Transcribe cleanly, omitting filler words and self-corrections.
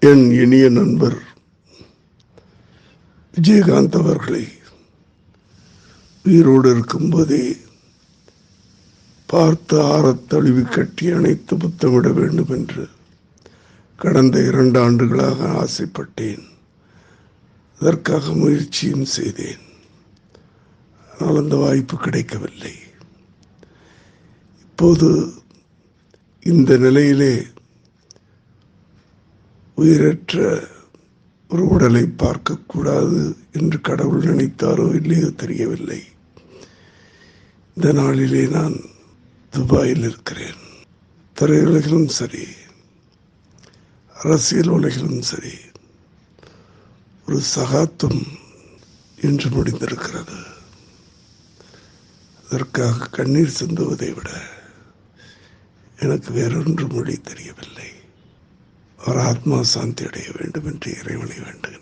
என் இனிய நண்பர் விஜயகாந்த் அவர்களை உயிரோடு இருக்கும்போதே பார்த்து ஆறத் தழுவி கட்டி அணைத்து புத்தமிட வேண்டும் என்று கடந்த 2 ஆண்டுகளாக ஆசைப்பட்டேன். அதற்காக முயற்சியும் செய்தேன். ஆனால் அந்த வாய்ப்பு கிடைக்கவில்லை. இப்போது இந்த நிலையிலே உயிரற்ற ஒரு உடலை பார்க்கக்கூடாது என்று கடவுள் நினைத்தாரோ இல்லையோ தெரியவில்லை. இந்த நாளிலே நான் துபாயில் இருக்கிறேன். திரையுலகிலும் சரி, அரசியல் உலகிலும் சரி, ஒரு சகாத்துவம் இன்று முடிந்திருக்கிறது. அதற்காக கண்ணீர் சிந்துவதை விட எனக்கு வேறொன்று மொழி தெரியவில்லை. அவர் ஆத்மா சாந்தி அடைய வேண்டும் என்று இறைவனை வேண்டுகிறேன்.